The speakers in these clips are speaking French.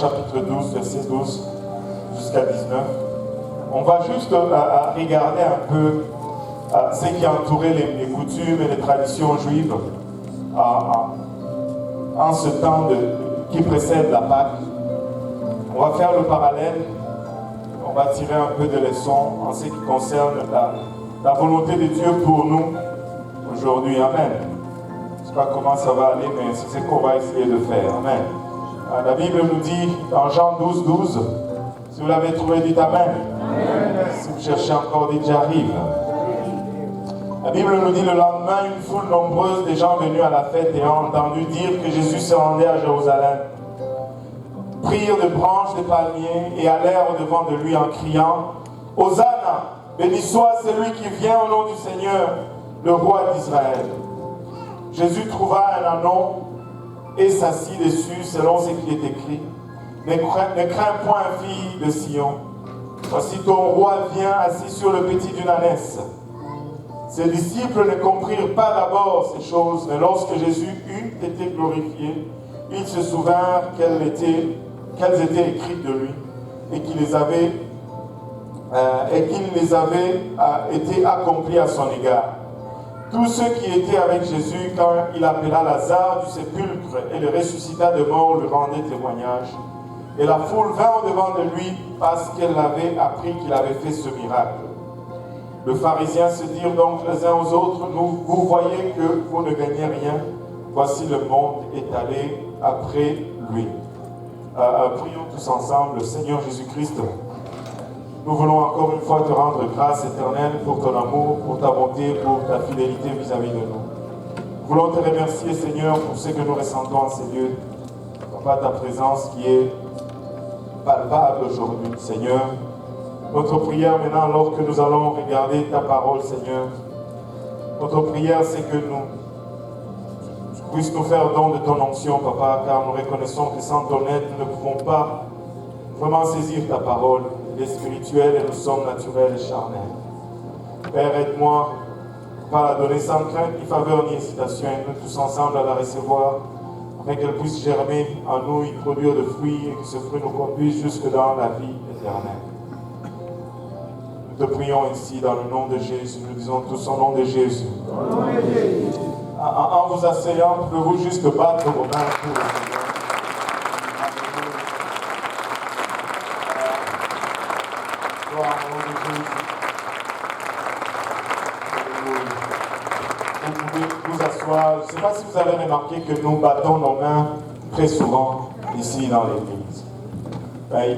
chapitre 12, verset 12 jusqu'à 19. On va juste regarder un peu ce qui a entouré les coutumes et les traditions juives en ce temps qui précède la Pâque. On va faire le parallèle, on va tirer un peu de leçons en ce qui concerne la volonté de Dieu pour nous aujourd'hui. Amen. Je ne sais pas comment ça va aller, mais c'est ce qu'on va essayer de faire. Amen. La Bible nous dit dans Jean 12, 12, si vous l'avez trouvé, dites Amen. Amen. Si vous cherchez encore, dites j'arrive. La Bible nous dit le lendemain, une foule nombreuse des gens venus à la fête ayant entendu dire que Jésus se rendait à Jérusalem, prirent de branches de palmiers et allèrent au-devant de lui en criant « Hosanna, béni soit celui qui vient au nom du Seigneur, le roi d'Israël. » Jésus trouva un anon et s'assit dessus selon ce qui est écrit. Ne crains point, fille de Sion. Voici ton roi vient assis sur le petit d'une ânesse. Ses disciples ne comprirent pas d'abord ces choses, mais lorsque Jésus eut été glorifié, ils se souvinrent qu'elles étaient écrites de lui et qu'il les avait été accomplis à son égard. Tous ceux qui étaient avec Jésus, quand il appela Lazare du sépulcre et le ressuscita de mort, lui rendaient témoignage. Et la foule vint au-devant de lui parce qu'elle avait appris qu'il avait fait ce miracle. Les pharisiens se dirent donc les uns aux autres, vous voyez que vous ne gagnez rien, voici le monde est allé après lui. Prions tous ensemble, Seigneur Jésus-Christ. Nous voulons encore une fois te rendre grâce éternelle pour ton amour, pour ta bonté, pour ta fidélité vis-à-vis de nous. Nous voulons te remercier, Seigneur, pour ce que nous ressentons en ces lieux. Papa, ta présence qui est palpable aujourd'hui, Seigneur. Notre prière maintenant, alors que nous allons regarder ta parole, Seigneur, notre prière, c'est que tu puisses nous faire don de ton onction, Papa, car nous reconnaissons que sans ton aide, nous ne pouvons pas vraiment saisir ta parole. Elle est spirituelle et nous sommes naturels et charnels. Père, aide-moi pas la donner sans crainte, ni faveur, ni hésitation, et nous tous ensemble à la recevoir, afin qu'elle puisse germer en nous, y produire de fruits, et que ce fruit nous conduise jusque dans la vie éternelle. Nous te prions ici dans le nom de Jésus, nous disons tous au nom de Jésus. En vous asseyant, pouvez-vous juste battre vos mains pour le Seigneur. Vous pouvez vous asseoir. Je ne sais pas si vous avez remarqué que nous battons nos mains très souvent ici dans l'église.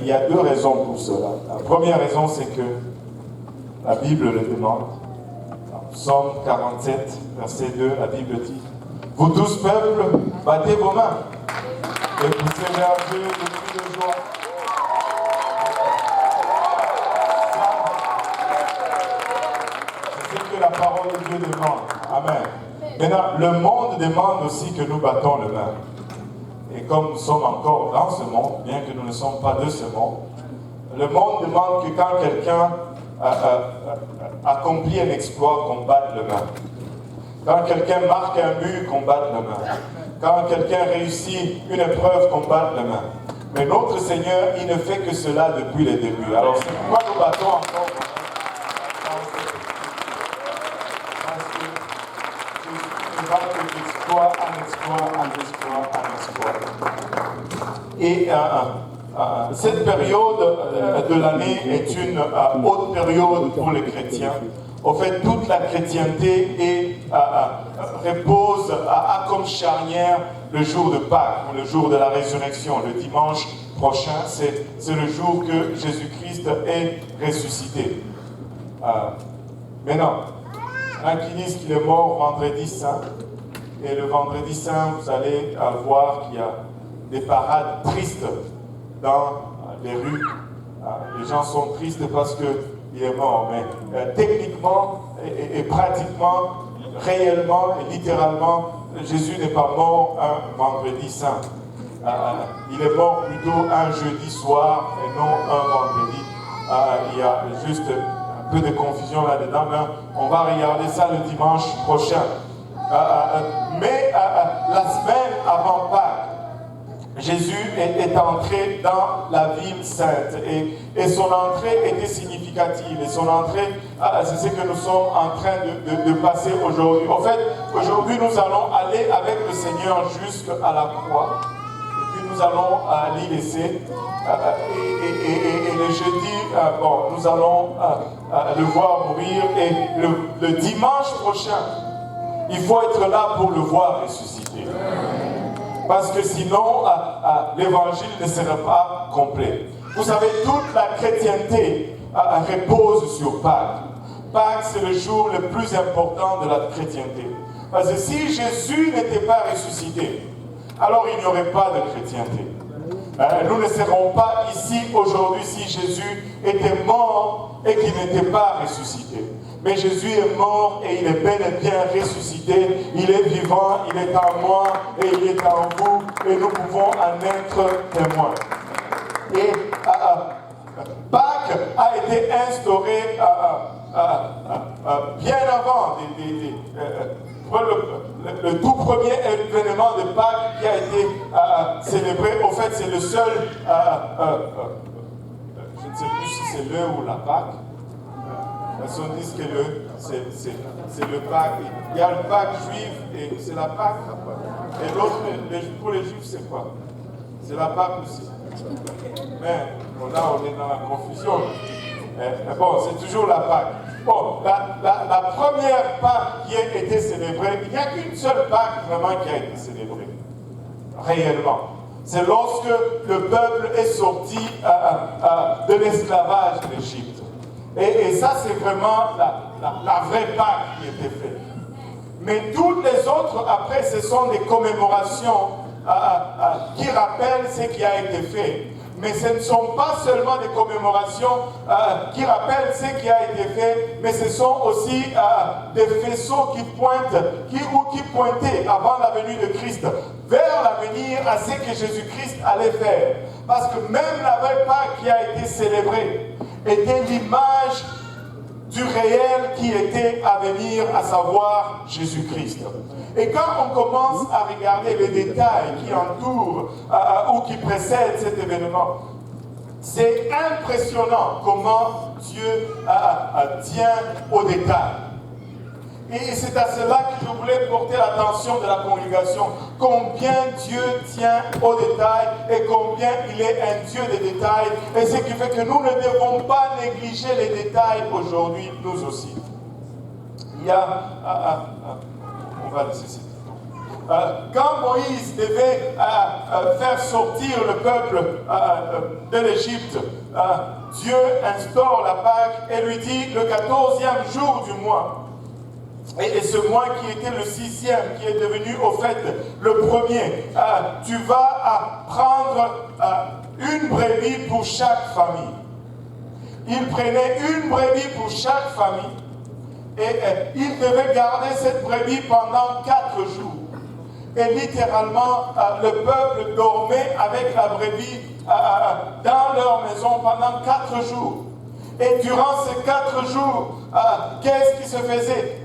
Il y a deux raisons pour cela. La première raison, c'est que la Bible le demande. Dans Psaume 47, verset 2, la Bible dit « Vous tous, peuple, battez vos mains et poussez vers Dieu de cris de joie. » C'est ce que la parole de Dieu demande. Amen. Maintenant, le monde demande aussi que nous battons les mains. Et comme nous sommes encore dans ce monde, bien que nous ne sommes pas de ce monde, le monde demande que quand quelqu'un accomplit un exploit, qu'on batte les mains. Quand quelqu'un marque un but, qu'on batte les mains. Quand quelqu'un réussit une épreuve, qu'on batte les mains. Mais notre Seigneur, il ne fait que cela depuis les débuts. Alors c'est pourquoi nous battons encore. Et cette période de l'année est une haute période pour les chrétiens. En fait, toute la chrétienté repose à comme charnière le jour de Pâques, le jour de la résurrection. Le dimanche prochain, c'est le jour que Jésus-Christ est ressuscité. Maintenant, il y en a qui disent qu'il est mort vendredi saint. Et le vendredi saint, vous allez voir qu'il y a des parades tristes dans les rues. Les gens sont tristes parce qu'il est mort. Mais techniquement et pratiquement, réellement et littéralement, Jésus n'est pas mort un vendredi saint. Il est mort plutôt un jeudi soir et non un vendredi. Il y a juste un peu de confusion là-dedans, mais on va regarder ça le dimanche prochain. Mais la semaine avant Pâques, Jésus est entré dans la ville sainte et son entrée était significative. Et son entrée, c'est ce que nous sommes en train de passer aujourd'hui. En fait, aujourd'hui, nous allons aller avec le Seigneur jusqu'à la croix. Et puis nous allons l'y laisser. Et le jeudi, nous allons le voir mourir. Et le dimanche prochain, il faut être là pour le voir ressusciter. Parce que sinon, l'évangile ne sera pas complet. Vous savez, toute la chrétienté repose sur Pâques. Pâques, c'est le jour le plus important de la chrétienté. Parce que si Jésus n'était pas ressuscité, alors il n'y aurait pas de chrétienté. Nous ne serons pas ici aujourd'hui si Jésus était mort et qu'il n'était pas ressuscité. Mais Jésus est mort et il est bel et bien ressuscité. Il est vivant, il est en moi et il est en vous. Et nous pouvons en être témoins. Et Pâques a été instauré bien avant. Le tout premier événement de Pâques qui a été célébré, en fait, c'est le seul, je ne sais plus si c'est le ou la Pâques. Personne disent que c'est le Pâques. Il y a le Pâques juif et c'est la Pâques. Et l'autre, pour les juifs, c'est quoi? C'est la Pâques aussi. Mais là, on est dans la confusion. Mais bon, c'est toujours la Pâques. Bon, la première Pâques qui a été célébrée, il n'y a qu'une seule Pâques vraiment qui a été célébrée. Réellement. C'est lorsque le peuple est sorti de l'esclavage d'Égypte. Et ça, c'est vraiment la vraie Pâques qui était faite. Mais toutes les autres, après, ce sont des commémorations qui rappellent ce qui a été fait. Mais ce ne sont pas seulement des commémorations qui rappellent ce qui a été fait, mais ce sont aussi des faisceaux qui pointent, qui pointaient avant la venue de Christ, vers l'avenir à ce que Jésus-Christ allait faire. Parce que même la vraie Pâques qui a été célébrée était l'image du réel qui était à venir, à savoir Jésus-Christ. Et quand on commence à regarder les détails qui entourent ou qui précèdent cet événement, c'est impressionnant comment Dieu tient aux détails. Et c'est à cela que je voulais porter l'attention de la congrégation. Combien Dieu tient aux détails et combien il est un Dieu des détails. Et ce qui fait que nous ne devons pas négliger les détails aujourd'hui, nous aussi. Il y a... on va laisser cette quand Moïse devait faire sortir le peuple de l'Égypte, Dieu instaure la Pâque et lui dit le 14e jour du mois. Et ce mois qui était le 6e, qui est devenu au fait le premier, tu vas prendre une brebis pour chaque famille. Il prenait une brebis pour chaque famille et il devait garder cette brebis pendant 4 jours. Et littéralement, le peuple dormait avec la brebis dans leur maison pendant 4 jours. Et durant ces 4 jours, qu'est-ce qui se faisait?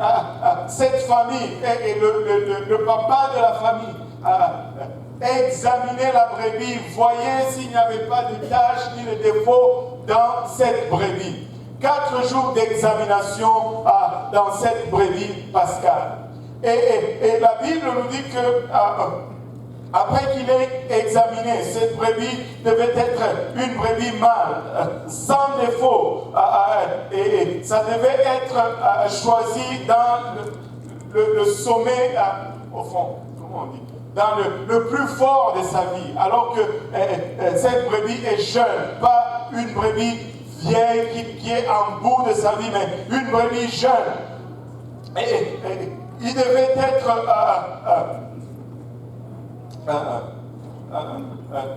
Cette famille et le papa de la famille examinait la brebis, voyait s'il n'y avait pas de taches ni de défauts dans cette brebis. 4 jours d'examination dans cette brebis pascale. Et la Bible nous dit que après qu'il ait examiné, cette brebis devait être une brebis mâle, sans défaut, et ça devait être choisi dans le sommet, au fond, comment on dit, dans le plus fort de sa vie, alors que cette brebis est jeune, pas une brebis vieille qui est en bout de sa vie, mais une brebis jeune. Et il devait être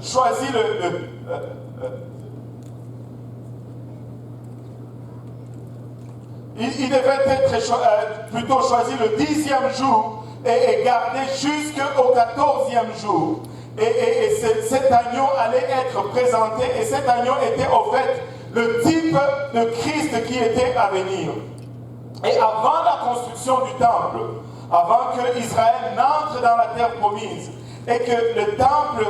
choisi il devait être plutôt choisi le 10e jour et gardé jusqu'au 14e jour. Et cet agneau allait être présenté, et cet agneau était au fait le type de Christ qui était à venir. Et avant la construction du temple, avant que Israël n'entre dans la terre promise, et que le temple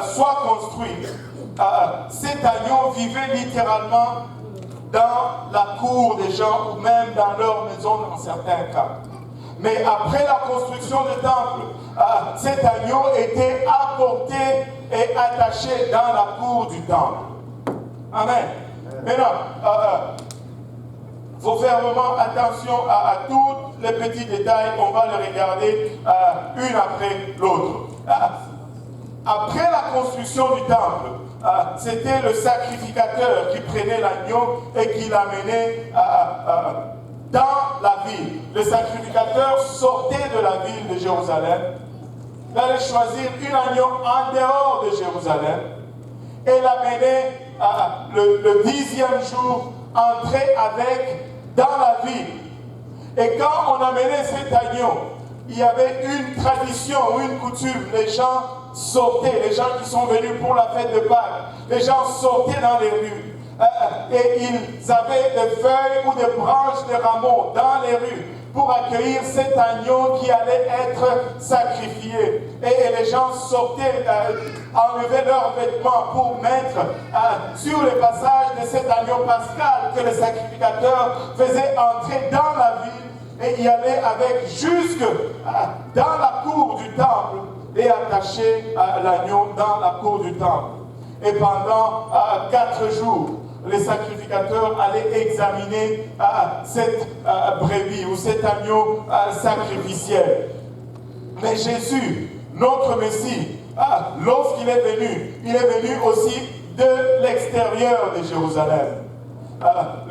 soit construit, cet agneau vivait littéralement dans la cour des gens ou même dans leur maison dans certains cas. Mais après la construction du temple, cet agneau était apporté et attaché dans la cour du temple. Amen. Maintenant, il faut faire vraiment attention à tous les petits détails. On va les regarder une après l'autre. Après la construction du temple, c'était le sacrificateur qui prenait l'agneau et qui l'amenait dans la ville. Le sacrificateur sortait de la ville de Jérusalem, il allait choisir un agneau en dehors de Jérusalem et l'amener le 10e jour, entrer avec dans la ville. Et quand on amenait cet agneau, il y avait une tradition ou une coutume. Les gens sortaient, les gens qui sont venus pour la fête de Pâques, les gens sortaient dans les rues. Et ils avaient des feuilles ou des branches de rameaux dans les rues pour accueillir cet agneau qui allait être sacrifié. Et les gens sortaient, enlevaient leurs vêtements pour mettre sur le passage de cet agneau pascal que le sacrificateur faisait entrer dans la ville et y aller avec jusque dans la cour du temple et attacher l'agneau dans la cour du temple. Et pendant 4 jours, les sacrificateurs allaient examiner cette brebis ou cet agneau sacrificiel. Mais Jésus, notre Messie, lorsqu'il est venu aussi de l'extérieur de Jérusalem.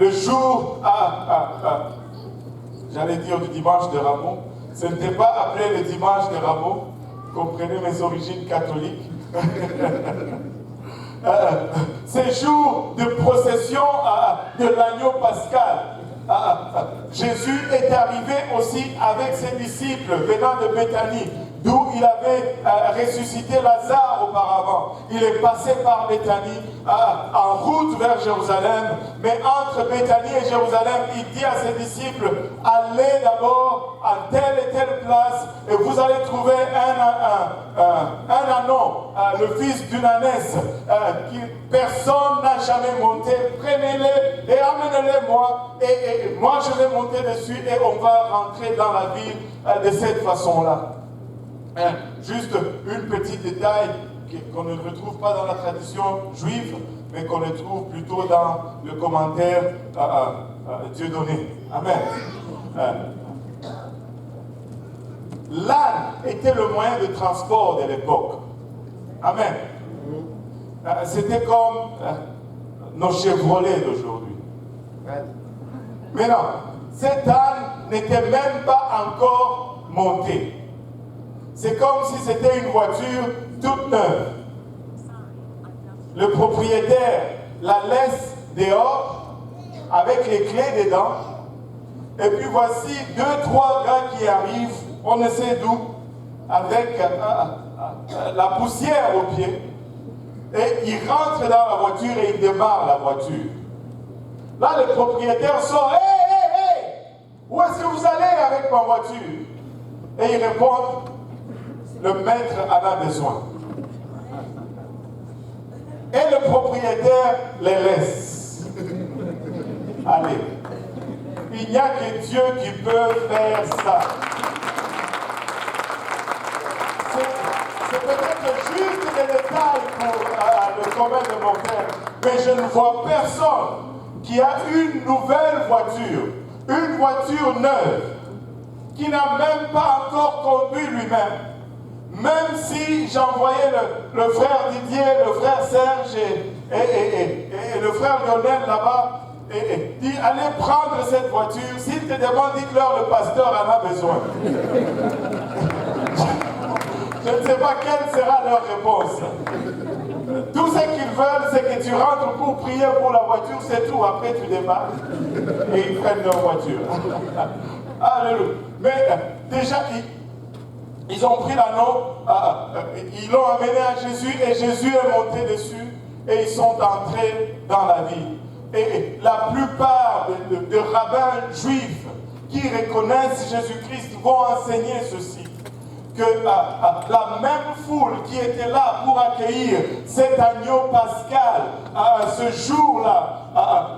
Le jour, j'allais dire du dimanche de Rameaux, ce n'était pas appelé le dimanche de Rameaux, comprenez mes origines catholiques. Ces jours de procession de l'agneau pascal, Jésus est arrivé aussi avec ses disciples venant de Béthanie, d'où il avait ressuscité Lazare auparavant. Il est passé par Béthanie en route vers Jérusalem, mais entre Béthanie et Jérusalem, il dit à ses disciples, allez d'abord à telle et telle place et vous allez trouver un anon, le fils d'une ânesse, que personne n'a jamais monté. Prenez-les et amenez-les moi, et moi je vais monter dessus et on va rentrer dans la ville de cette façon-là. Juste une petite détail qu'on ne retrouve pas dans la tradition juive, mais qu'on retrouve plutôt dans le commentaire Dieudonné. Amen. L'âne était le moyen de transport de l'époque. Amen. C'était comme nos Chevrolets d'aujourd'hui. Mais non, cet âne n'était même pas encore monté. C'est comme si c'était une voiture toute neuve. Le propriétaire la laisse dehors avec les clés dedans. Et puis voici 2-3 gars qui arrivent, on ne sait d'où, avec la poussière aux pieds. Et ils rentrent dans la voiture et ils démarrent la voiture. Là, le propriétaire sort, hey, où est-ce que vous allez avec ma voiture? Et ils répondent, le maître en a besoin. Et le propriétaire les laisse. Allez. Il n'y a que Dieu qui peut faire ça. C'est peut-être juste des détails pour le commun de mon père, mais je ne vois personne qui a une nouvelle voiture, une voiture neuve, qui n'a même pas encore conduit lui-même. Même si j'envoyais le frère Didier, le frère Serge et le frère Lionel là-bas, et dit allez prendre cette voiture, s'ils te demandent, dites-leur le pasteur en a besoin. Je ne sais pas quelle sera leur réponse. Tout ce qu'ils veulent, c'est que tu rentres pour prier pour la voiture, c'est tout. Après, tu débarques et ils prennent leur voiture. Alléluia. Mais déjà, ils ont pris l'anneau, ils l'ont amené à Jésus et Jésus est monté dessus et ils sont entrés dans la ville. Et la plupart de rabbins juifs qui reconnaissent Jésus-Christ vont enseigner ceci, que la même foule qui était là pour accueillir cet agneau pascal ce jour-là,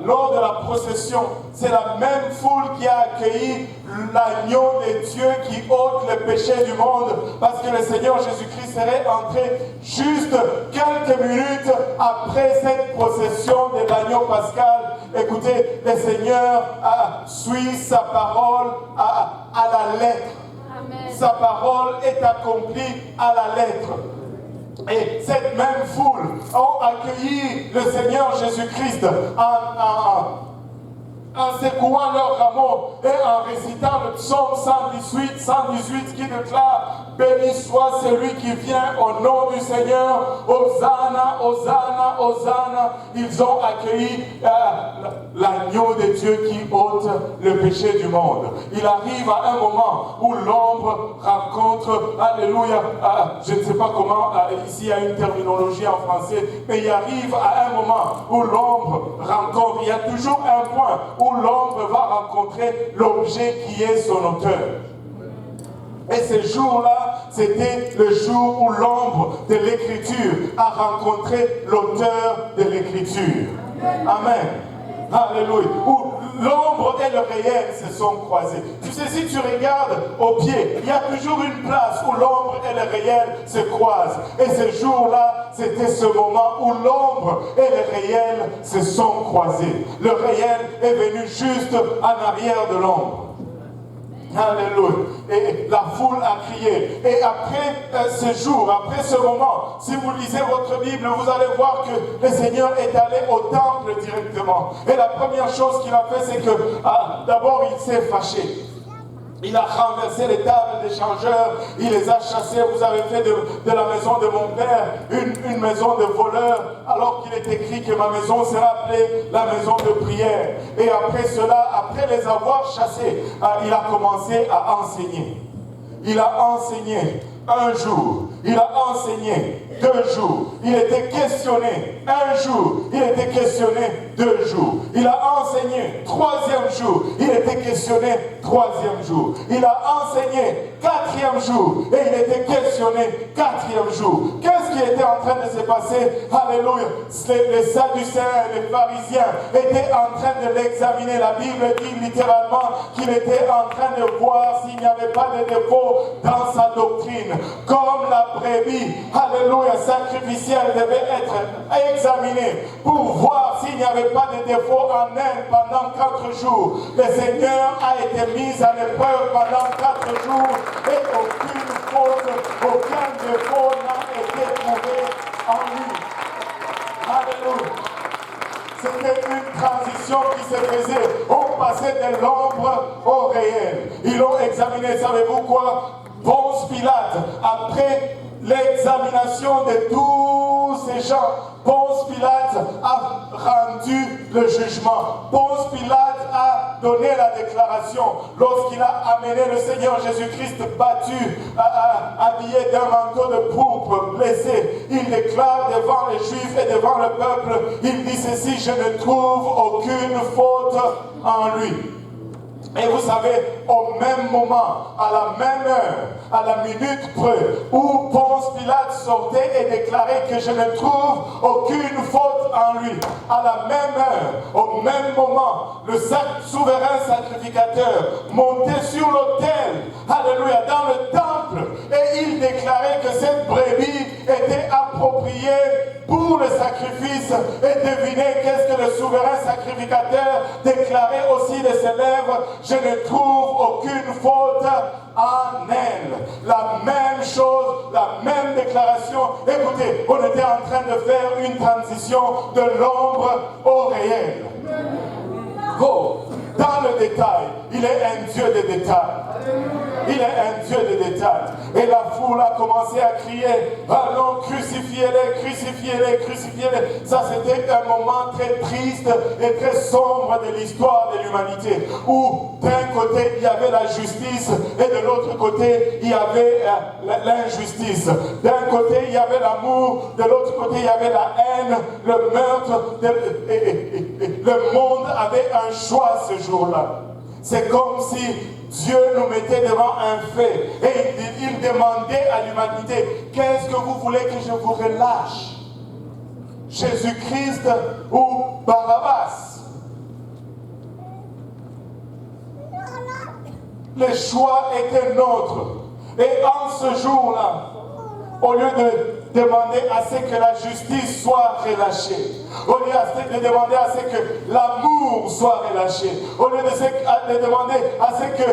lors de la procession, c'est la même foule qui a accueilli l'agneau de Dieu qui ôte le péché du monde, parce que le Seigneur Jésus-Christ serait entré juste quelques minutes après cette procession de l'agneau pascal. Écoutez, le Seigneur suit sa parole à la lettre. Amen. Sa parole est accomplie à la lettre. Et cette même foule a accueilli le Seigneur Jésus-Christ en secouant leur rameau et en récitant le psaume 118 qui déclare: béni soit celui qui vient au nom du Seigneur, Hosanna, Hosanna, Hosanna. Ils ont accueilli l'agneau de Dieu qui ôte le péché du monde. Il arrive à un moment où l'ombre rencontre, alléluia, je ne sais pas comment, ici il y a une terminologie en français, mais il arrive à un moment où l'ombre rencontre, il y a toujours un point où l'ombre va rencontrer l'objet qui est son auteur. Et ce jour-là, c'était le jour où l'ombre de l'écriture a rencontré l'auteur de l'écriture. Amen. Alléluia. Où l'ombre et le réel se sont croisés. Tu sais, si tu regardes au pied, il y a toujours une place où l'ombre et le réel se croisent. Et ce jour-là, c'était ce moment où l'ombre et le réel se sont croisés. Le réel est venu juste en arrière de l'ombre. Alléluia. Et la foule a crié. Et après ce jour, après ce moment, si vous lisez votre Bible, vous allez voir que le Seigneur est allé au temple directement. Et la première chose qu'il a fait, c'est que d'abord il s'est fâché. Il a renversé les tables des changeurs, il les a chassés. Vous avez fait de la maison de mon père une maison de voleurs, alors qu'il est écrit que ma maison sera appelée la maison de prière. Et après cela, après les avoir chassés, il a commencé à enseigner. Il a enseigné un jour, il a enseigné 2 jours, il était questionné 1 jour, il était questionné 2 jours, il a enseigné 3e jour, il était questionné 3e jour, il a enseigné 4e jour et il était questionné 4e jour. Qu'est-ce qui était en train de se passer? Alléluia. Les Sadducéens, les pharisiens étaient en train de l'examiner. La Bible dit littéralement qu'il était en train de voir s'il n'y avait pas de défaut dans sa doctrine. Comme la brebis, alléluia, sacrificielle devait être examinée pour voir s'il n'y avait pas de défaut en elle pendant 4 jours. Le Seigneur a été mis à l'épreuve pendant 4 jours et aucune faute, aucun défaut n'a été trouvé en lui. Alléluia. C'était une transition qui se faisait. On passait de l'ombre au réel. Ils l'ont examiné, savez-vous quoi? Ponce Pilate, après l'examination de tous ces gens, Ponce Pilate a rendu le jugement. Ponce Pilate a donné la déclaration lorsqu'il a amené le Seigneur Jésus-Christ battu, habillé d'un manteau de pourpre, blessé. Il déclare devant les Juifs et devant le peuple, il dit ceci: je ne trouve aucune faute en lui. Et vous savez, au même moment, à la même heure, à la minute près, où Ponce Pilate sortait et déclarait que je ne trouve aucune faute en lui, à la même heure, au même moment, le souverain sacrificateur montait sur l'autel, alléluia, dans le temple, et il déclarait que cette brebis était appropriée pour le sacrifice. Et devinez qu'est-ce que le souverain sacrificateur déclarait aussi de ses lèvres: je ne trouve aucune faute en elle. La même chose, la même déclaration. Écoutez, on était en train de faire une transition de l'ombre au réel. Oh, dans le détail, il est un Dieu de détails. Il est un Dieu de détails. Et la foule a commencé à crier: allons, crucifiez-les, crucifiez-les, crucifiez-les. Ça, c'était un moment très triste et très sombre de l'histoire de l'humanité, où d'un côté il y avait la justice et de l'autre côté il y avait l'injustice. D'un côté il y avait l'amour, de l'autre côté il y avait la haine, le meurtre. Le monde avait un choix ce jour-là. C'est comme si Dieu nous mettait devant un fait et il demandait à l'humanité, qu'est-ce que vous voulez que je vous relâche? Jésus-Christ ou Barabbas? Le choix était nôtre. Et en ce jour-là, au lieu de demander à ce que la justice soit relâchée, au lieu de demander à ce que l'amour soit relâché, au lieu de demander à ce que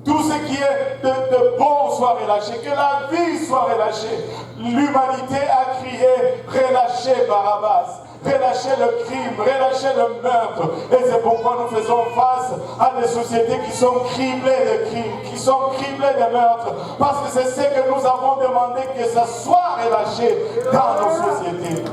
tout ce qui est de bon soit relâché, que la vie soit relâchée, l'humanité a crié, relâchez Barabbas. Relâcher le crime, relâcher le meurtre. Et c'est pourquoi nous faisons face à des sociétés qui sont criblées de crimes, qui sont criblées de meurtres. Parce que c'est ce que nous avons demandé que ça soit relâché dans nos sociétés.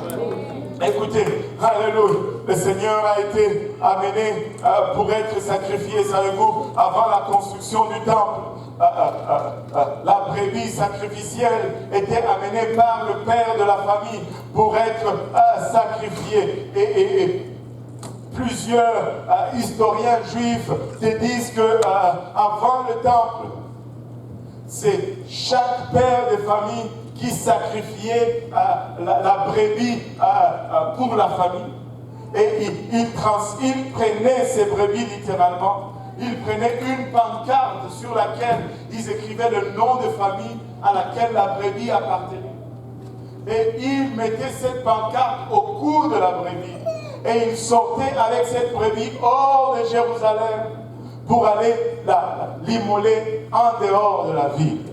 Écoutez, alléluia, le Seigneur a été amené pour être sacrifié, savez-vous, avant la construction du temple. La brebis sacrificielle était amenée par le père de la famille pour être sacrifiée. Et plusieurs historiens juifs te disent que avant le temple, c'est chaque père de famille qui sacrifiait la brebis pour la famille. Et il prenait ces brebis littéralement. Ils prenaient une pancarte sur laquelle ils écrivaient le nom de famille à laquelle la brebis appartenait. Et ils mettaient cette pancarte au cou de la brebis. Et ils sortaient avec cette brebis hors de Jérusalem pour aller l'immoler en dehors de la ville.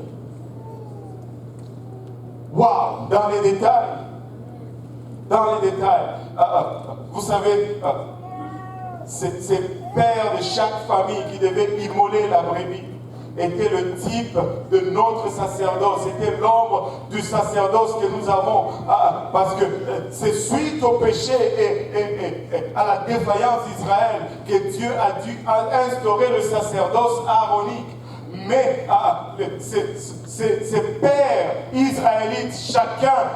Waouh! Dans les détails. Dans les détails. Vous savez, ces pères de chaque famille qui devaient immoler la brebis était le type de notre sacerdoce. C'était l'ombre du sacerdoce que nous avons. Parce que c'est suite au péché et à la défaillance d'Israël que Dieu a dû instaurer le sacerdoce aaronique. Mais ces pères israélites, chacun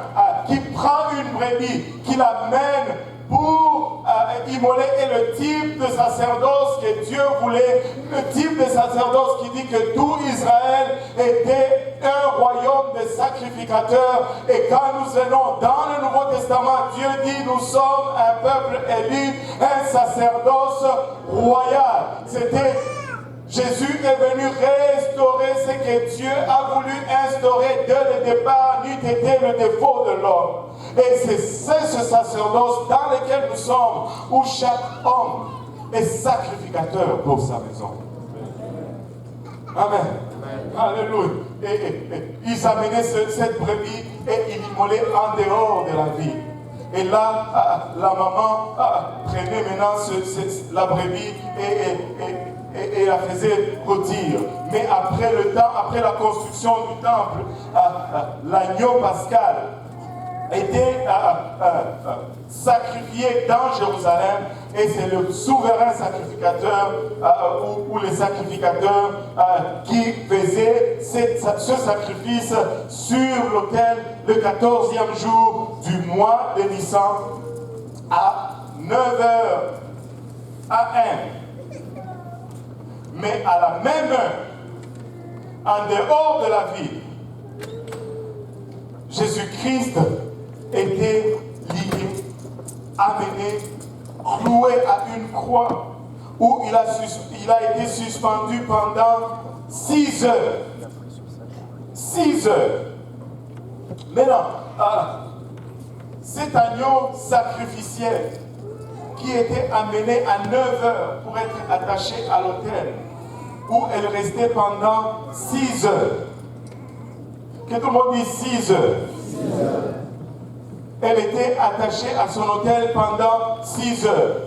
qui prend une brebis, qui l'amène pour immoler, est le type de sacerdoce que Dieu voulait, le type de sacerdoce qui dit que tout Israël était un royaume de sacrificateurs. Et quand nous venons dans le Nouveau Testament, Dieu dit nous sommes un peuple élu, un sacerdoce royal. Jésus est venu restaurer ce que Dieu a voulu instaurer dès le départ, n'eût été le défaut de l'homme. Et c'est ce sacerdoce dans lequel nous sommes, où chaque homme est sacrificateur pour sa maison. Amen. Alléluia. Et ils amenaient cette brebis et ils l'immolaient en dehors de la ville. Et là, la maman prenait maintenant la brebis et la faisait rôtir. Mais après le temps, après la construction du temple, l'agneau pascal était sacrifié dans Jérusalem, et c'est le souverain sacrificateur ou les sacrificateurs qui faisaient ce sacrifice sur l'autel le 14e jour du mois de Nissan à 9h AM. Mais à la même heure, en dehors de la ville, Jésus-Christ était lié, amené, cloué à une croix, où il a été suspendu pendant 6 heures. 6 heures. Maintenant, cet agneau sacrificiel qui était amené à 9 heures pour être attaché à l'autel, où elle restait pendant 6 heures. Que tout le monde dise 6 heures. 6 heures. Elle était attachée à son autel pendant 6 heures.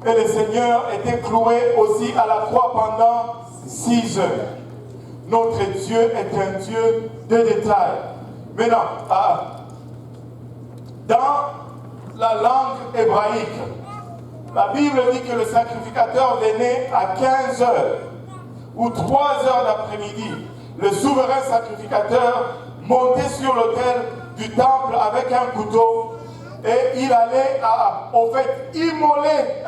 Et le Seigneur était cloué aussi à la croix pendant 6 heures. Notre Dieu est un Dieu de détails. Maintenant, dans la langue hébraïque, la Bible dit que le sacrificateur venait à 15 heures ou 3 heures d'après-midi. Le souverain sacrificateur montait sur l'autel du temple avec un couteau et il allait au fait immoler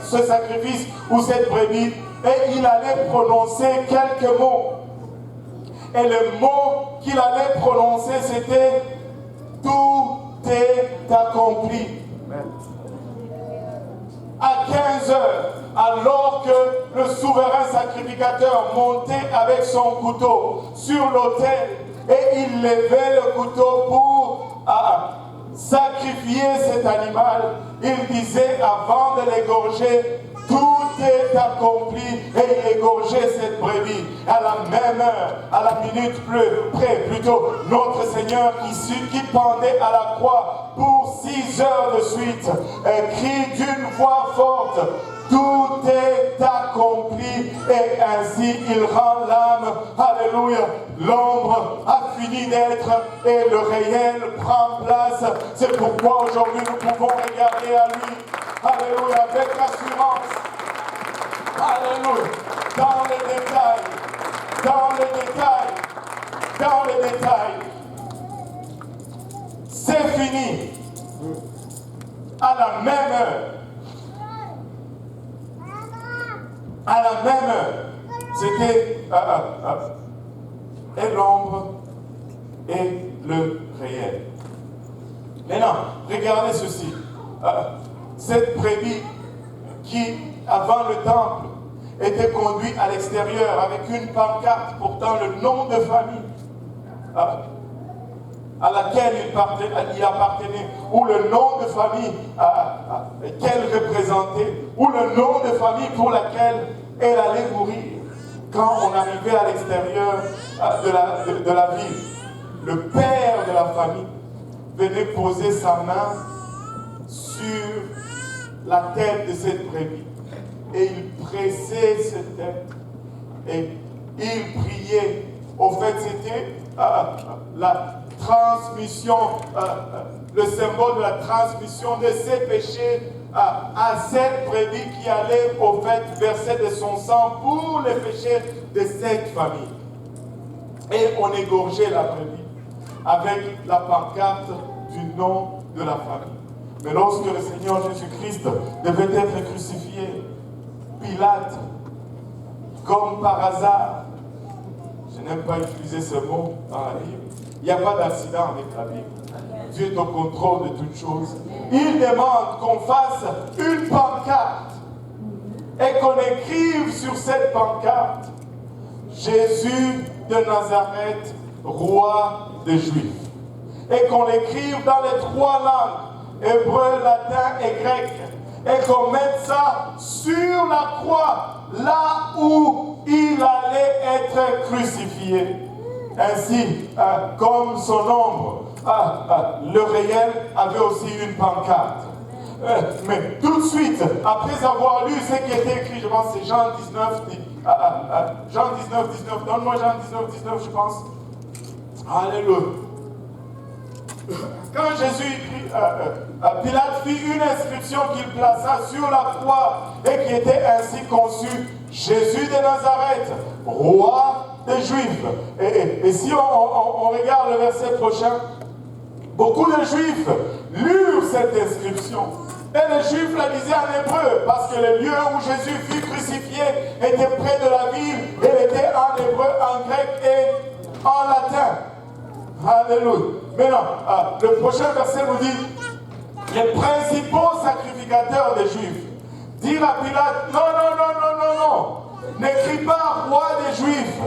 ce sacrifice ou cette brebis, et il allait prononcer quelques mots. Et le mot qu'il allait prononcer, c'était « Tout est accompli ». À 15 heures, alors que le souverain sacrificateur montait avec son couteau sur l'autel et il levait le couteau pour sacrifier cet animal, il disait avant de l'égorger, tout est accompli, et il égorgeait cette brebis. À la même heure, à la minute près, plutôt, notre Seigneur qui pendait à la croix pour 6 heures de suite, crie d'une voix forte, tout est accompli, et ainsi il rend l'âme. Alléluia. L'ombre a fini d'être et le réel prend place. C'est pourquoi aujourd'hui nous pouvons regarder à lui. Alléluia, avec assurance. Alléluia. Dans les détails. Dans les détails. Dans les détails. C'est fini. À la même heure. À la même heure, c'était et l'ombre et le réel. Maintenant, regardez ceci. Cette brebis qui, avant le temple, était conduite à l'extérieur avec une pancarte portant le nom de famille à laquelle il appartenait, ou le nom de famille qu'elle représentait, ou le nom de famille pour laquelle elle allait mourir. Quand on arrivait à l'extérieur de la ville, le père de la famille venait poser sa main sur la tête de cette brebis. Et il pressait cette tête. Et il priait. Au fait, c'était la transmission, le symbole de la transmission de ses péchés à cette brebis qui allait au fait verser de son sang pour les péchés de cette famille. Et on égorgeait la brebis avec la pancarte du nom de la famille. Mais lorsque le Seigneur Jésus-Christ devait être crucifié, Pilate, comme par hasard, je n'aime pas utiliser ce mot dans la Bible, il n'y a pas d'accident avec la Bible. Dieu est au contrôle de toutes choses. Il demande qu'on fasse une pancarte et qu'on écrive sur cette pancarte Jésus de Nazareth, roi des Juifs. Et qu'on l'écrive dans les 3 langues, hébreu, latin et grec. Et qu'on mette ça sur la croix, là où il allait être crucifié. Ainsi, comme son ombre, le réel avait aussi une pancarte. Mais tout de suite, après avoir lu ce qui était écrit, je pense que c'est Jean 19, Jean 19, 19, donne-moi Jean 19, 19, je pense. Alléluia. Quand Jésus écrit, Pilate fit une inscription qu'il plaça sur la croix et qui était ainsi conçue, Jésus de Nazareth, roi des Juifs. Et si on regarde le verset prochain, beaucoup de Juifs lurent cette inscription. Et les Juifs la lisaient en hébreu, parce que le lieu où Jésus fut crucifié était près de la ville. Elle était en hébreu, en grec et en latin. Alléluia. Maintenant, le prochain verset nous dit, les principaux sacrificateurs des Juifs dirent à Pilate, non, non, non, non, non, non, n'écris pas roi des Juifs,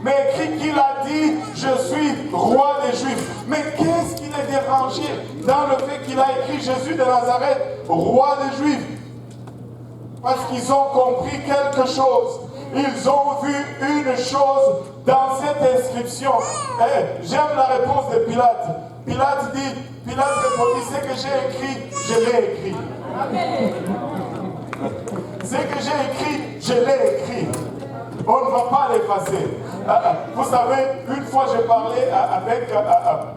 mais écris qu'il a dit, je suis roi des Juifs. Mais qu'est-ce qui les dérangeait dans le fait qu'il a écrit Jésus de Nazareth, roi des Juifs? Parce qu'ils ont compris quelque chose. Ils ont vu une chose dans cette inscription. J'aime la réponse de Pilate. Pilate répondit, ce que j'ai écrit, je l'ai écrit. Ce que j'ai écrit, je l'ai écrit. On ne va pas l'effacer. Vous savez, une fois j'ai parlé avec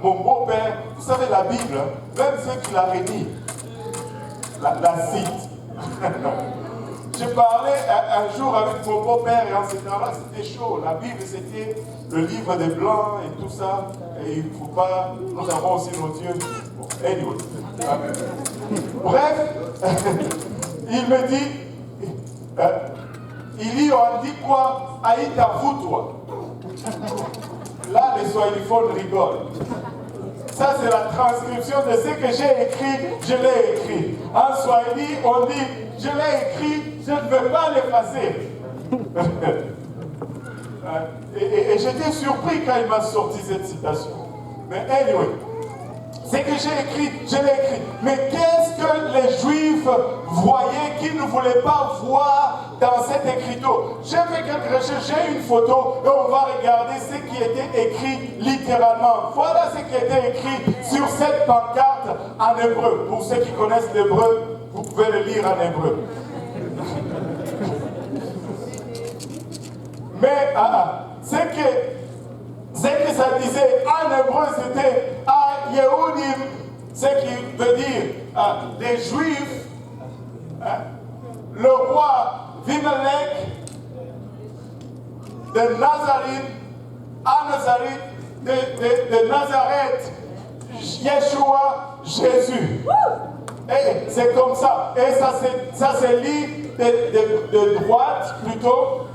mon beau-père. Vous savez, la Bible, même ceux qui la rédit, la cite. J'ai parlé un jour avec mon beau-père et en ce temps-là, c'était chaud. La Bible, c'était le livre des Blancs et tout ça. Et il ne faut pas... Nous avons aussi nos dieux. Bon, anyway. Bref, il me dit, il on dit quoi? Aïta vous toi. Là, les Swahiliphones rigolent. Ça, c'est la transcription de ce que j'ai écrit, je l'ai écrit. En Swahili, on dit, je l'ai écrit, je ne veux pas l'effacer. et j'étais surpris quand il m'a sorti cette citation. Mais anyway, ce que j'ai écrit, je l'ai écrit. Mais qu'est-ce que les Juifs voyaient qu'ils ne voulaient pas voir dans cette écriture? J'ai fait quelques recherches, j'ai une photo et on va regarder ce qui était écrit littéralement. Voilà ce qui était écrit sur cette pancarte en hébreu. Pour ceux qui connaissent l'hébreu, vous pouvez le lire en hébreu. Mais ce que ça disait en hébreu, c'était à Yehudim, ce qui veut dire les Juifs, le roi Vimelech de Nazareth, de Nazareth, Yeshua, Jésus. Et c'est comme ça. Et ça se lit de droite plutôt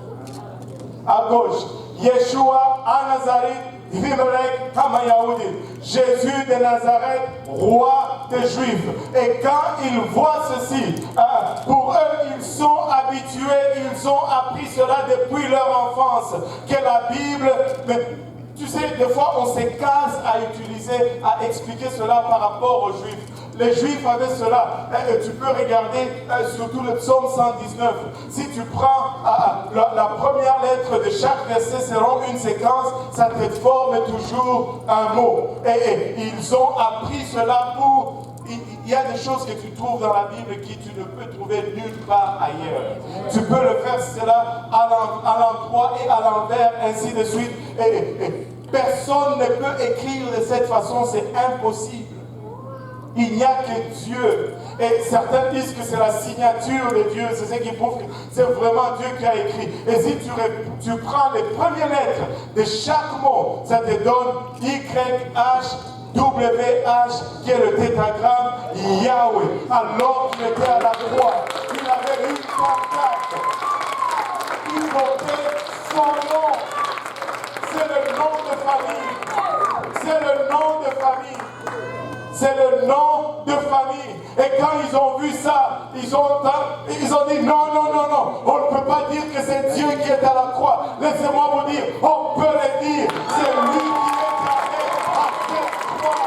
à gauche. Yeshua à Nazareth, Vimelech Hamayaoudi. Jésus de Nazareth, roi des Juifs. Et quand ils voient ceci, pour eux, ils sont habitués, ils ont appris cela depuis leur enfance, que la Bible... Tu sais, des fois, on se casse à expliquer cela par rapport aux Juifs. Les Juifs avaient cela. Tu peux regarder surtout le psaume 119. Si tu prends la première lettre de chaque verset selon une séquence, ça te forme toujours un mot. Et ils ont appris cela pour... Il y a des choses que tu trouves dans la Bible qui tu ne peux trouver nulle part ailleurs. Tu peux le faire cela à l'endroit et à l'envers, ainsi de suite. Et personne ne peut écrire de cette façon, c'est impossible. Il n'y a que Dieu. Et certains disent que c'est la signature de Dieu. C'est ce qui prouve que c'est vraiment Dieu qui a écrit. Et si tu prends les premières lettres de chaque mot, ça te donne YH. WH, qui est le tétragramme Yahweh. Alors qu'il était à la croix, il avait une pancarte. Il portait son nom. C'est le nom de famille. C'est le nom de famille. C'est le nom de famille. Et quand ils ont vu ça, ils ont dit non, on ne peut pas dire que c'est Dieu qui est à la croix. Laissez-moi vous dire, on peut le dire. C'est lui qui est allé à cette croix.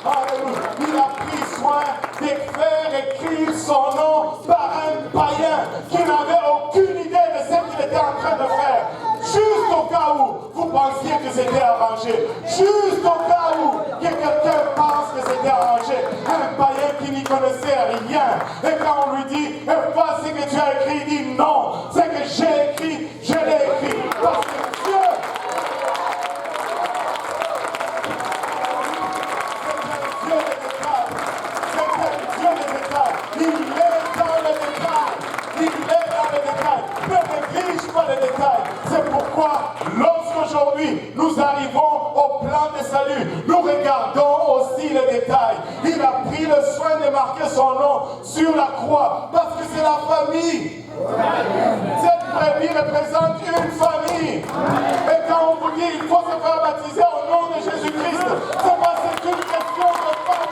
Alléluia. Il a pris soin de faire écrire son nom par un païen qui n'avait aucune idée de ce qu'il était en train de faire. Juste au cas où vous pensiez que c'était arrangé. Juste au cas où que quelqu'un pense que c'était arrangé. Un païen qui n'y connaissait rien. Et quand on lui dit, efface ce que tu as écrit, il dit non. Ce que j'ai écrit, je l'ai écrit. Parce que Dieu... Il est dans le détail. Il est dans le détail. Ne néglige pas les détails. C'est pourquoi, lorsqu'aujourd'hui nous arrivons au plan de salut, nous regardons aussi les détails. Il a pris le soin de marquer son nom sur la croix parce que c'est la famille. Cette brebis représente une famille. Et quand on vous dit il faut se faire baptiser au nom de Jésus-Christ, c'est parce que c'est une question de famille.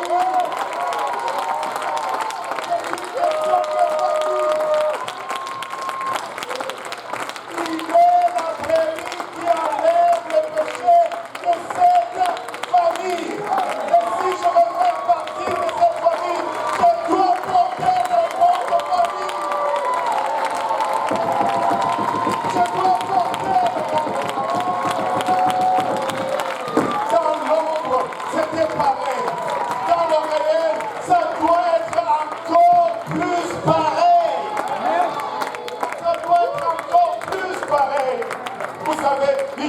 Il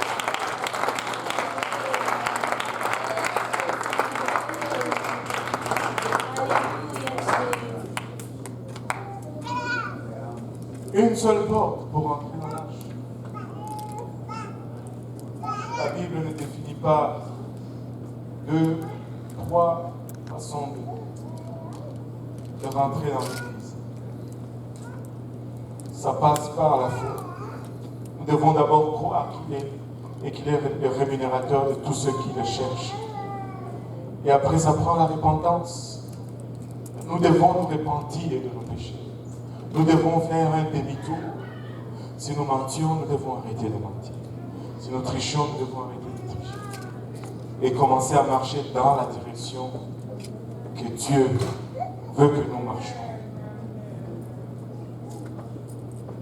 seule porte pour entrer dans l'arche. La Bible ne définit pas 2, 3 façons de rentrer dans l'Église. Ça passe par la foi. Nous devons d'abord croire qu'il est le rémunérateur de tous ceux qui le cherchent. Et après, ça prend la repentance. Nous devons nous repentir de nos péchés. Nous devons faire un demi-tour. Si nous mentions, nous devons arrêter de mentir. Si nous trichons, nous devons arrêter de tricher. Et commencer à marcher dans la direction que Dieu veut que nous marchions.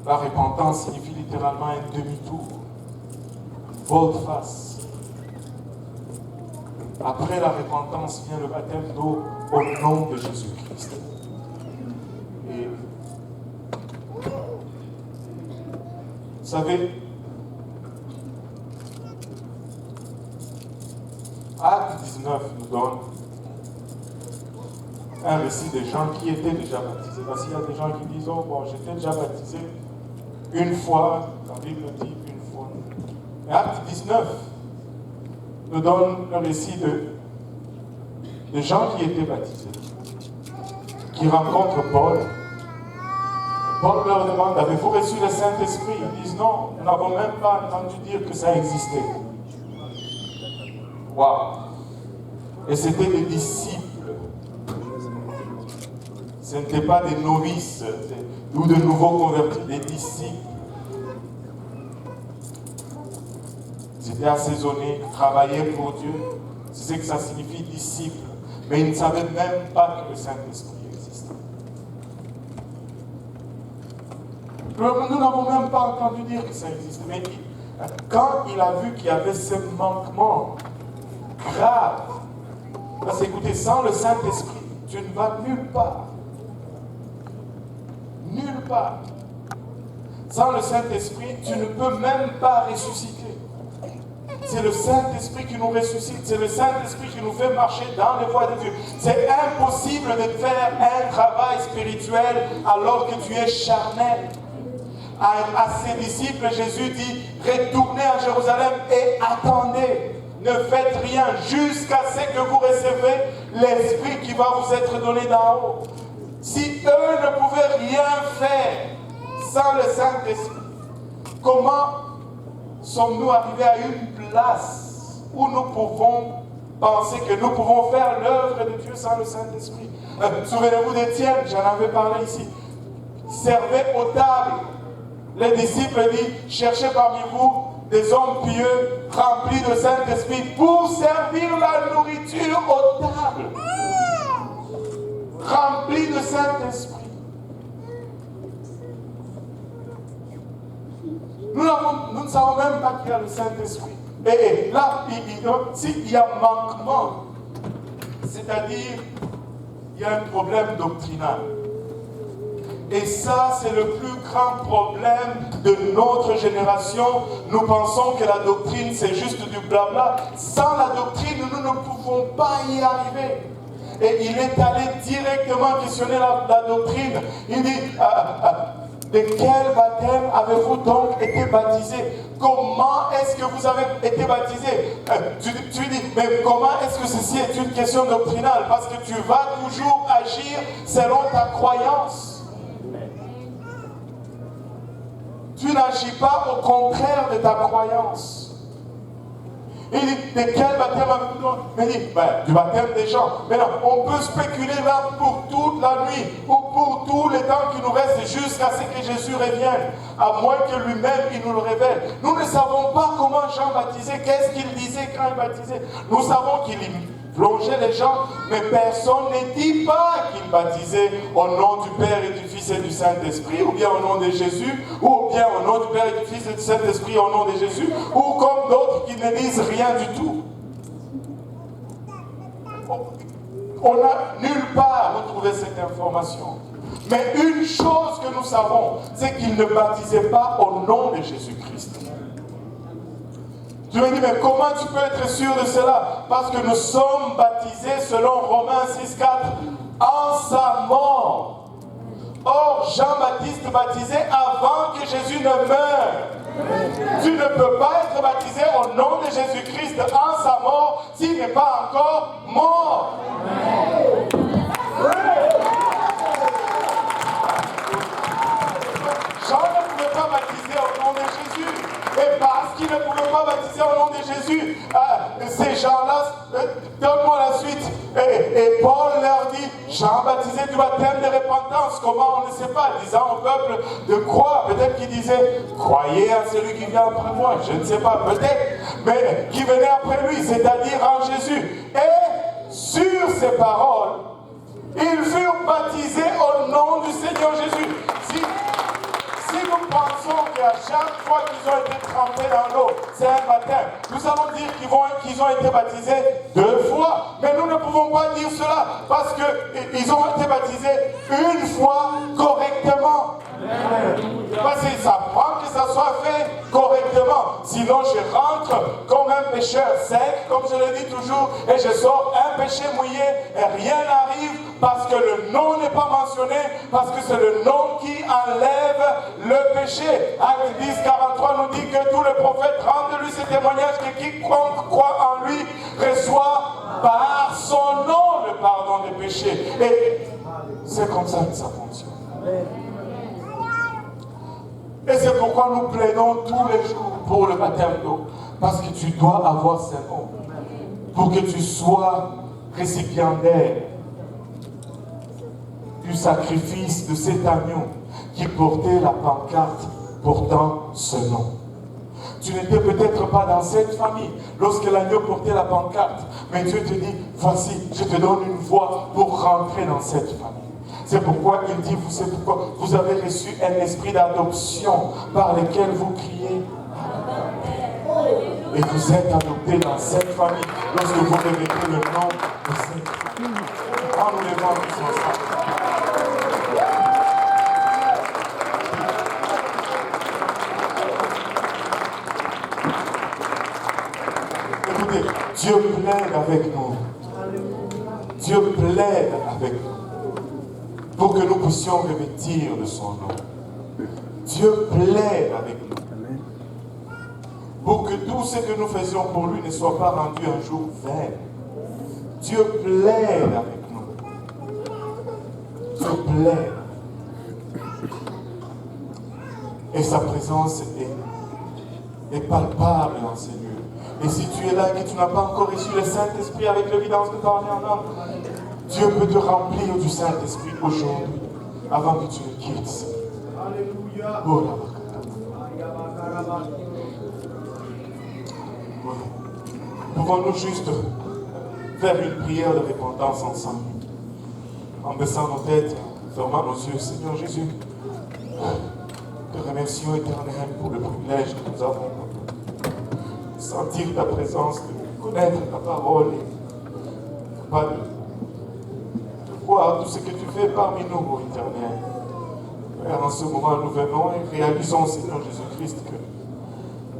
La repentance signifie littéralement un demi-tour. Volte-face. Après la repentance vient le baptême d'eau au nom de Jésus-Christ. Et vous savez, Acte 19 nous donne un récit des gens qui étaient déjà baptisés. Parce qu'il y a des gens qui disent, oh bon, j'étais déjà baptisé une fois, la Bible dit une fois. Mais Acte 19 nous donne le récit de gens qui étaient baptisés, qui rencontrent Paul. Paul leur demande, avez-vous reçu le Saint-Esprit? Ils disent non, nous n'avons même pas entendu dire que ça existait. Waouh! Et c'était des disciples. Ce n'étaient pas des novices ou de nouveaux convertis, des disciples. Ils étaient assaisonnés, travaillaient pour Dieu. C'est ce que ça signifie disciples. Mais ils ne savaient même pas que le Saint-Esprit existait. Nous n'avons même pas entendu dire que ça existait. Mais quand il a vu qu'il y avait ce manquement grave, parce que écoutez, sans le Saint-Esprit, tu ne vas nulle part. Nulle part. Sans le Saint-Esprit, tu ne peux même pas ressusciter. C'est le Saint-Esprit qui nous ressuscite. C'est le Saint-Esprit qui nous fait marcher dans les voies de Dieu. C'est impossible de faire un travail spirituel alors que tu es charnel. À ses disciples, Jésus dit, retournez à Jérusalem et attendez. Ne faites rien jusqu'à ce que vous recevez l'Esprit qui va vous être donné d'en haut. Si eux ne pouvaient rien faire sans le Saint-Esprit, comment sommes-nous arrivés à une place où nous pouvons penser que nous pouvons faire l'œuvre de Dieu sans le Saint-Esprit? Souvenez-vous d'Étienne, j'en avais parlé ici. Servez aux tables. Les disciples disent, cherchez parmi vous des hommes pieux, remplis de Saint-Esprit, pour servir la nourriture aux tables. Remplis de Saint-Esprit. Nous ne savons même pas qu'il y a le Saint-Esprit. Et là, s'il y a manquement, c'est-à-dire, il y a un problème doctrinal. Et ça, c'est le plus grand problème de notre génération. Nous pensons que la doctrine, c'est juste du blabla. Sans la doctrine, nous ne pouvons pas y arriver. Et il est allé directement questionner la doctrine. Il dit, de quel baptême avez-vous donc été baptisé? Comment est-ce que vous avez été baptisé? Tu dis, mais comment est-ce que ceci est une question doctrinale? Parce que tu vas toujours agir selon ta croyance. Tu n'agis pas au contraire de ta croyance. Il dit, de quel baptême avez-vous donc? Il dit, du baptême des gens. Mais non, on peut spéculer là pour toute la nuit, ou pour tout le temps qui nous reste jusqu'à ce que Jésus revienne, à moins que lui-même il nous le révèle. Nous ne savons pas comment Jean baptisait, qu'est-ce qu'il disait quand il baptisait. Nous savons qu'il plongeait les gens, mais personne ne dit pas qu'il baptisait au nom du Père et du Fils et du Saint-Esprit, ou bien au nom de Jésus, ou bien au nom du Père et du Fils et du Saint-Esprit au nom de Jésus, ou comme d'autres qui ne disent rien du tout. On n'a nulle part retrouvé cette information. Mais une chose que nous savons, c'est qu'il ne baptisait pas au nom de Jésus-Christ. Tu me dis, mais comment tu peux être sûr de cela? Parce que nous sommes baptisés selon Romains 6,4 en sa mort. Or, Jean-Baptiste baptisait avant que Jésus ne meure. Tu ne peux pas être baptisé au nom de Jésus-Christ en sa mort s'il n'est pas encore mort. Jean ne pouvait pas baptiser au nom de Jésus. Et parce qu'il ne pouvait pas baptiser au nom de Jésus, ces gens-là, donne-moi la suite. Et Paul leur dit, Jean baptisait du baptême de repentance. Comment on ne sait pas, disant au peuple de croire. Peut-être qu'il disait, croyez à celui qui vient après moi. Je ne sais pas, peut-être. Mais qui venait après lui, c'est-à-dire en Jésus. Et sur ces paroles, ils furent baptisés au nom du Seigneur Jésus. Si nous pensons qu'à chaque fois qu'ils ont été trempés dans l'eau, c'est un baptême, nous allons dire qu'ils ont été baptisés 2 fois. Mais nous ne pouvons pas dire cela parce qu'ils ont été baptisés une fois correctement. Parce que ça prend que ça soit fait correctement. Sinon, je rentre comme un pécheur sec, comme je le dis toujours, et je sors un péché mouillé et rien n'arrive parce que le nom n'est pas mentionné, parce que c'est le nom qui enlève le péché. Acte 10, 43 nous dit que tous les prophètes rendent de lui ce témoignage que quiconque croit en lui reçoit par son nom le pardon des péchés. Et c'est comme ça que ça fonctionne. Et c'est pourquoi nous plaidons tous les jours pour le baptême d'eau. Parce que tu dois avoir ce nom. Pour que tu sois récipiendaire du sacrifice de cet agneau qui portait la pancarte portant ce nom. Tu n'étais peut-être pas dans cette famille lorsque l'agneau portait la pancarte. Mais Dieu te dit, voici, je te donne une voie pour rentrer dans cette famille. C'est pourquoi il dit, vous savez pourquoi vous avez reçu un esprit d'adoption par lequel vous criez. Et vous êtes adoptés dans cette famille lorsque vous revêtez le nom de cette famille. En nous levant tous ensemble. Écoutez, Dieu plaide avec nous. Dieu plaide avec nous. Pour que nous puissions revêtir de son nom. Dieu plaide avec nous. Pour que tout ce que nous faisions pour lui ne soit pas rendu un jour vain. Dieu plaide avec nous. Dieu plaide. Et sa présence est palpable dans ces lieux. Et si tu es là et que tu n'as pas encore reçu le Saint-Esprit avec l'évidence de parler en homme, Dieu peut te remplir du Saint-Esprit aujourd'hui, avant que tu le quittes. Alléluia. Oh, pouvons-nous juste faire une prière de repentance ensemble, en baissant nos têtes, en fermant nos yeux. Seigneur Jésus, te remercions éternel pour le privilège que nous avons de sentir ta présence, de connaître ta parole, de voir tout ce que tu fais parmi nous, ô Éternel. Père, en ce moment, nous venons et réalisons, Seigneur Jésus-Christ,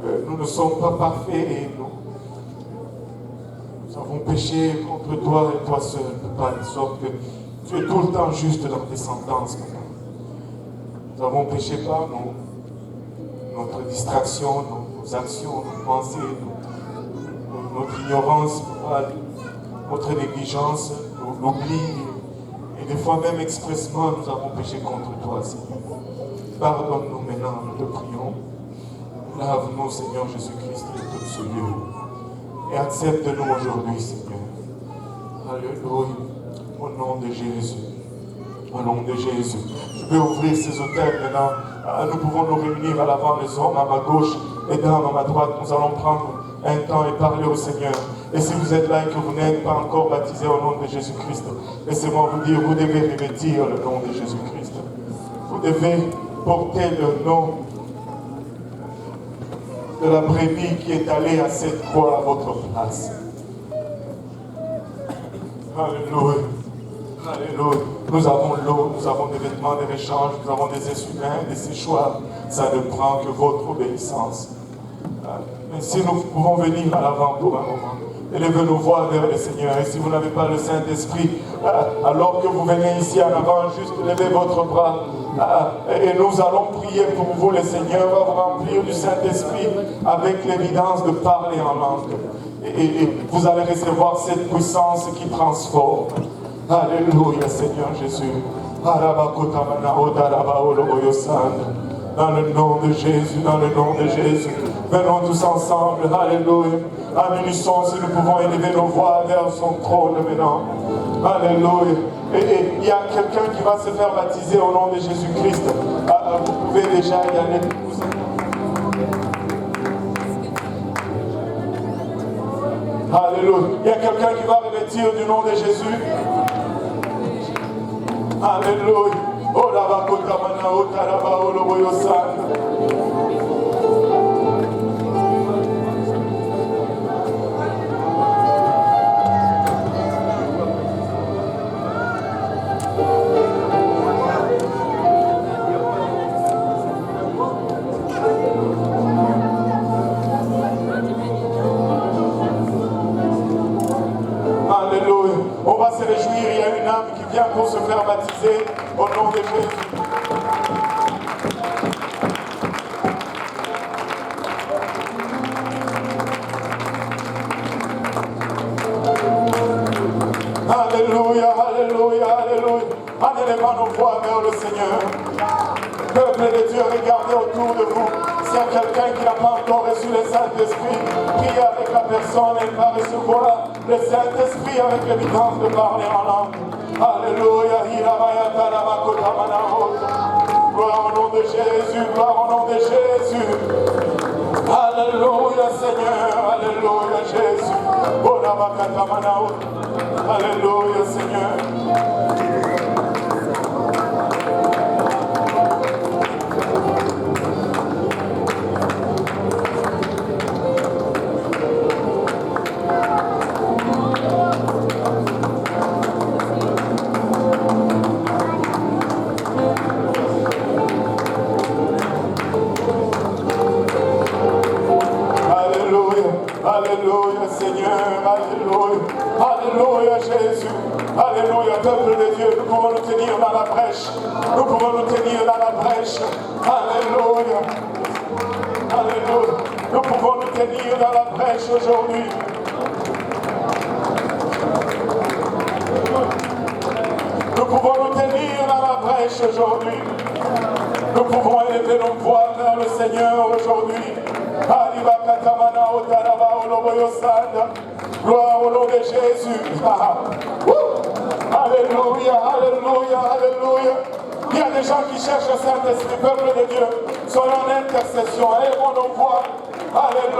que nous ne sommes pas parfaits et nous avons péché contre toi et toi seul, Papa, de sorte que tu es tout le temps juste dans tes sentences, Papa. Nous avons péché par notre distraction, nos actions, nos pensées, notre ignorance, Papa, notre négligence, l'oubli. Et des fois même expressement, nous avons péché contre toi, Seigneur. Pardonne-nous maintenant, nous te prions. Lave-nous, Seigneur Jésus-Christ, de tout ce lieu. Et accepte-nous aujourd'hui, Seigneur. Alléluia. Au nom de Jésus. Au nom de Jésus. Je peux ouvrir ces autels maintenant. Nous pouvons nous réunir à l'avant, les hommes à ma gauche, les dames à ma droite. Nous allons prendre un temps et parler au Seigneur. Et si vous êtes là et que vous n'êtes pas encore baptisé au nom de Jésus-Christ, laissez-moi vous dire, vous devez revêtir le nom de Jésus-Christ. Vous devez porter le nom de la brebis qui est allée à cette croix à votre place. Alléluia. Alléluia. Nous avons l'eau, nous avons des vêtements de rechange, nous avons des essuie-mains, des séchoirs. Ça ne prend que votre obéissance. Mais si nous pouvons venir à l'avant pour un moment, élevez nos voix vers le Seigneur. Et si vous n'avez pas le Saint-Esprit, Alors que vous venez ici en avant, juste levez votre bras. Et nous allons prier pour vous. Le Seigneur va vous remplir du Saint-Esprit avec l'évidence de parler en langue. Et vous allez recevoir cette puissance qui transforme. Alléluia, Seigneur Jésus. Dans le nom de Jésus, dans le nom de Jésus. Venons tous ensemble, alléluia. En unisson, si nous pouvons élever nos voix vers son trône maintenant. Alléluia. Et il y a quelqu'un qui va se faire baptiser au nom de Jésus-Christ. Vous pouvez déjà y aller. Alléluia. Il y a quelqu'un qui va revêtir du nom de Jésus. Alléluia. Oh la bakota mana otaraba oloboyo san. Alléluia. On va se réjouir, il y a une âme qui vient pour se faire baptiser au nom de Jésus. Alléluia, alléluia, alléluia. En élevant nos voix vers le Seigneur. Peuple de Dieu, regardez autour de vous. S'il y a quelqu'un qui n'a pas encore reçu le Saint-Esprit, priez avec la personne, elle va recevoir le Saint-Esprit avec l'évidence de parler en langue. Alléluia. Gloire au nom de Jésus, gloire au nom de Jésus. Alléluia Seigneur, alléluia Jésus. Alléluia Seigneur. Alléluia Seigneur, alléluia, alléluia Jésus, alléluia peuple de Dieu, nous pouvons nous tenir dans la brèche, nous pouvons nous tenir dans la brèche, alléluia, alléluia, nous pouvons nous tenir dans la brèche aujourd'hui. Nous pouvons nous tenir dans la brèche aujourd'hui. Nous pouvons élever nos voix vers le Seigneur aujourd'hui. Gloire au nom de Jésus. Alléluia, alléluia, alléluia. Il y a des gens qui cherchent le Saint-Esprit, peuple de Dieu. Soyons en intercession, élevons nos voix. Alléluia.